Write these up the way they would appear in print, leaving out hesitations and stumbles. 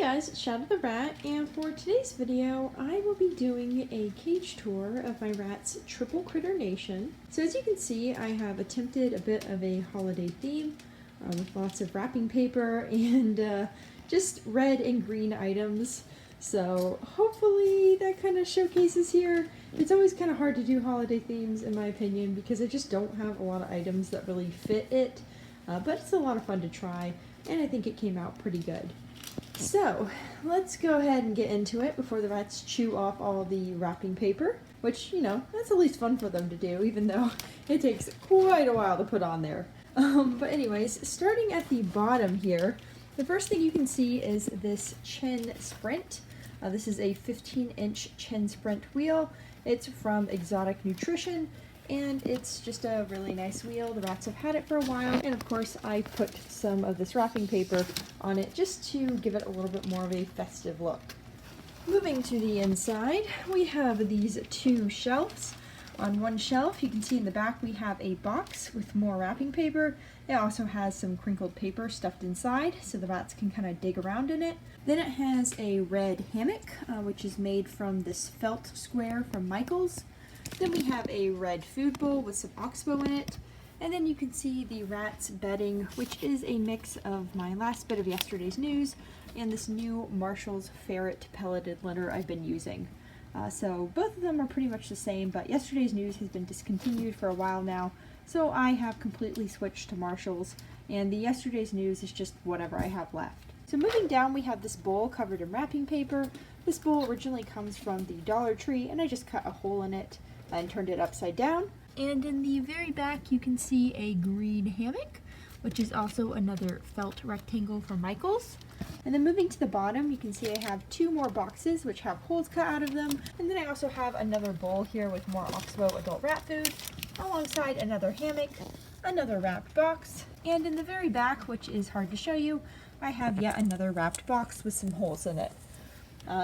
guys, it's Shadow the Rat, and for today's video, I will be doing a cage tour of my rat's triple critter nation. So as you can see, I have attempted a bit of a holiday theme with lots of wrapping paper and just red and green items. So hopefully that kind of showcases here. It's always kind of hard to do holiday themes in my opinion because I just don't have a lot of items that really fit it. But it's a lot of fun to try, and I think it came out pretty good. So, let's go ahead and get into it before the rats chew off all the wrapping paper, which, you know, that's at least fun for them to do, even though it takes quite a while to put on there. But anyways, starting at the bottom here, the first thing you can see is this Chin Sprint. This is a 15-inch Chin Sprint wheel. It's from Exotic Nutrition, and it's just a really nice wheel. The rats have had it for a while, and of course I put some of this wrapping paper on it just to give it a little bit more of a festive look. Moving to the inside, we have these two shelves. On one shelf, you can see in the back we have a box with more wrapping paper. It also has some crinkled paper stuffed inside so the rats can kind of dig around in it. Then it has a red hammock, which is made from this felt square from Michaels. Then we have a red food bowl with some oxbow in it. And then you can see the rats bedding, which is a mix of my last bit of yesterday's news and this new Marshall's ferret pelleted litter I've been using. So both of them are pretty much the same, but yesterday's news has been discontinued for a while now, so I have completely switched to Marshall's, and the yesterday's news is just whatever I have left. So moving down, we have this bowl covered in wrapping paper. This bowl originally comes from the Dollar Tree, and I just cut a hole in it and turned it upside down. And in the very back, you can see a green hammock, which is also another felt rectangle from Michaels. And then moving to the bottom, you can see I have two more boxes which have holes cut out of them. And then I also have another bowl here with more Oxbow adult rat food, alongside another hammock, another wrapped box, and in the very back, which is hard to show you, I have yet another wrapped box with some holes in it.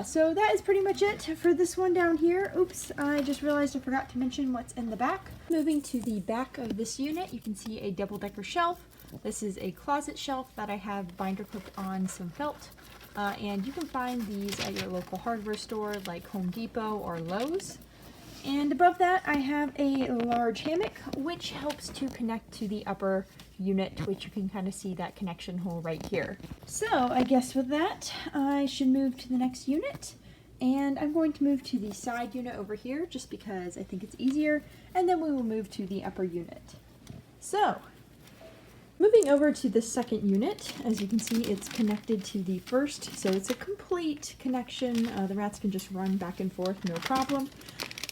So that is pretty much it for this one down here. Oops, I just realized I forgot to mention what's in the back. Moving to the back of this unit, you can see a double-decker shelf. This is a closet shelf that I have binder clipped on some felt. And you can find these at your local hardware store like Home Depot or Lowe's. And above that, I have a large hammock, which helps to connect to the upper unit, which you can kind of see that connection hole right here. So I guess with that, I should move to the next unit. And I'm going to move to the side unit over here, just because I think it's easier. And then we will move to the upper unit. So, moving over to the second unit, as you can see, it's connected to the first. So it's a complete connection. The rats can just run back and forth, no problem.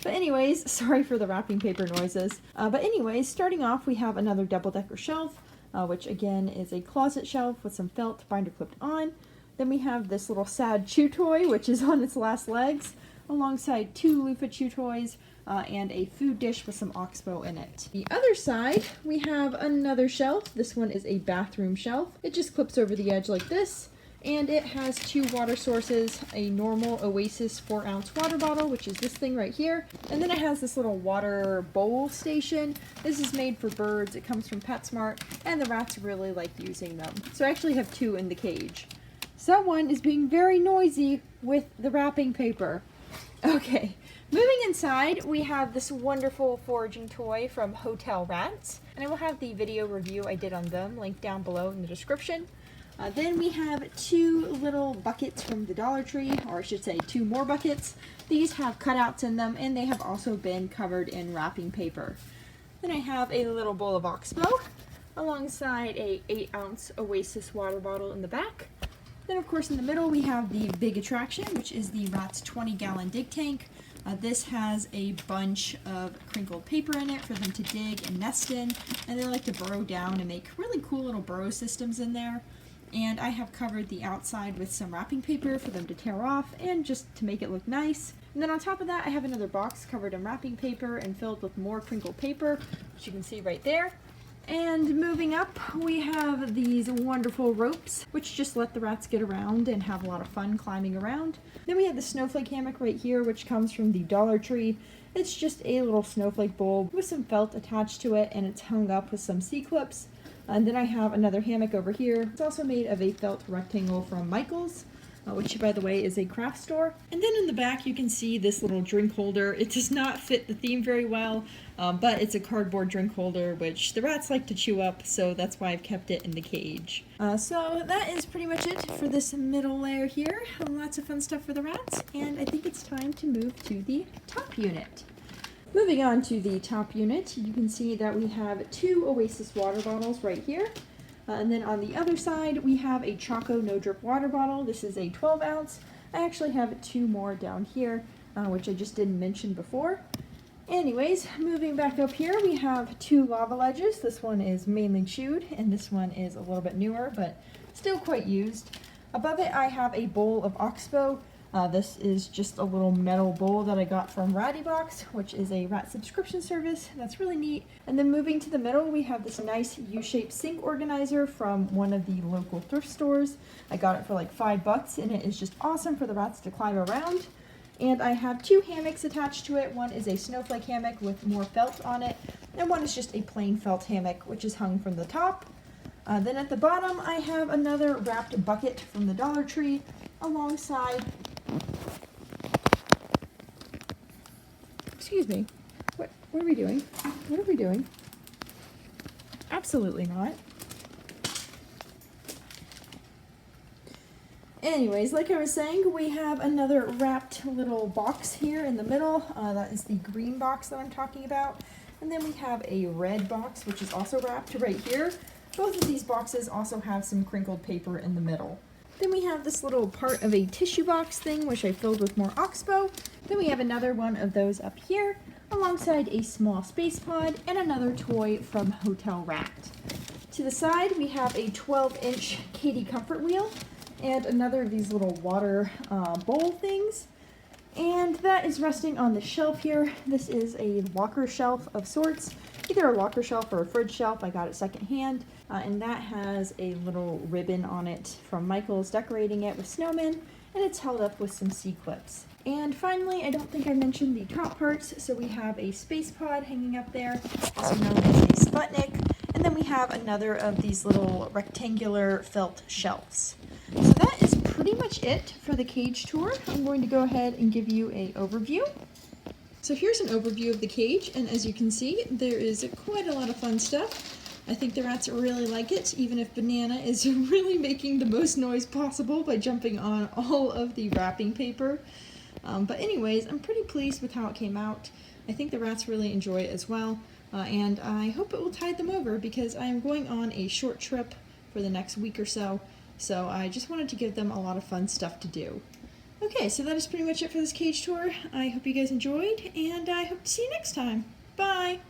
But anyways, sorry for the wrapping paper noises. But anyways, starting off, we have another double-decker shelf, which again is a closet shelf with some felt binder clipped on. Then we have this little sad chew toy, which is on its last legs, alongside two loofah chew toys and a food dish with some oxbow in it. The other side, we have another shelf. This one is a bathroom shelf. It just clips over the edge like this. And it has two water sources, a normal Oasis 4-ounce water bottle, which is this thing right here. And then it has this little water bowl station. This is made for birds. It comes from PetSmart, and the rats really like using them. So I actually have two in the cage. Someone is being very noisy with the wrapping paper. Okay, moving inside, we have this wonderful foraging toy from Hotel Rats. And I will have the video review I did on them linked down below in the description. Then we have two little buckets from the Dollar Tree, or I should say two more buckets. These have cutouts in them, and they have also been covered in wrapping paper. Then I have a little bowl of oxbow, alongside a 8-ounce Oasis water bottle in the back. Then of course in the middle we have the big attraction, which is the rat's 20-gallon dig tank. This has a bunch of crinkled paper in it for them to dig and nest in, and they like to burrow down and make really cool little burrow systems in there. And I have covered the outside with some wrapping paper for them to tear off and just to make it look nice. And then on top of that, I have another box covered in wrapping paper and filled with more crinkled paper, which you can see right there. And moving up, we have these wonderful ropes, which just let the rats get around and have a lot of fun climbing around. Then we have the snowflake hammock right here, which comes from the Dollar Tree. It's just a little snowflake bowl with some felt attached to it, and it's hung up with some C-clips. And then I have another hammock over here. It's also made of a felt rectangle from Michaels. which by the way is a craft store. And then in the back you can see this little drink holder. It does not fit the theme very well, but it's a cardboard drink holder which the rats like to chew up, so that's why I've kept it in the cage. So that is pretty much it for this middle layer here. Lots of fun stuff for the rats, and I think it's time to move to the top unit. Moving on to the top unit, you can see that we have 2 Oasis water bottles right here. And then on the other side, we have a Choco No Drip water bottle. This is a 12 ounce. I actually have 2 more down here, which I just didn't mention before. Anyways, moving back up here, we have 2 lava ledges. This one is mainly chewed, and this one is a little bit newer, but still quite used. Above it, I have a bowl of Oxbow. This is just a little metal bowl that I got from Rattybox, which is a rat subscription service. That's really neat. And then moving to the middle, we have this nice U-shaped sink organizer from one of the local thrift stores. I got it for like $5, and it is just awesome for the rats to climb around. And I have 2 hammocks attached to it. One is a snowflake hammock with more felt on it, and one is just a plain felt hammock, which is hung from the top. Then at the bottom, I have another wrapped bucket from the Dollar Tree alongside... Excuse me. What are we doing? What are we doing? Absolutely not. Anyways, like I was saying, we have another wrapped little box here in the middle. That is the green box that I'm talking about. And then we have a red box, which is also wrapped right here. Both of these boxes also have some crinkled paper in the middle. Then we have this little part of a tissue box thing, which I filled with more Oxbow. Then we have another one of those up here, alongside a small space pod and another toy from Hotel Rat. To the side, we have a 12-inch Katie Comfort Wheel and another of these little water bowl things. And that is resting on the shelf here. This is a locker shelf of sorts, either a locker shelf or a fridge shelf. I got it secondhand. And that has a little ribbon on it from Michael's decorating it with snowmen, and it's held up with some C-clips. And finally, I don't think I mentioned the top parts, so we have a space pod hanging up there, also known as a Sputnik, and then we have another of these little rectangular felt shelves. So that is pretty much it for the cage tour. I'm going to go ahead and give you an overview. So here's an overview of the cage, and as you can see, there is quite a lot of fun stuff. I think the rats really like it, even if Banana is really making the most noise possible by jumping on all of the wrapping paper. But anyways, I'm pretty pleased with how it came out. I think the rats really enjoy it as well, and I hope it will tide them over because I am going on a short trip for the next week or so, so I just wanted to give them a lot of fun stuff to do. Okay, so that is pretty much it for this cage tour. I hope you guys enjoyed, and I hope to see you next time. Bye!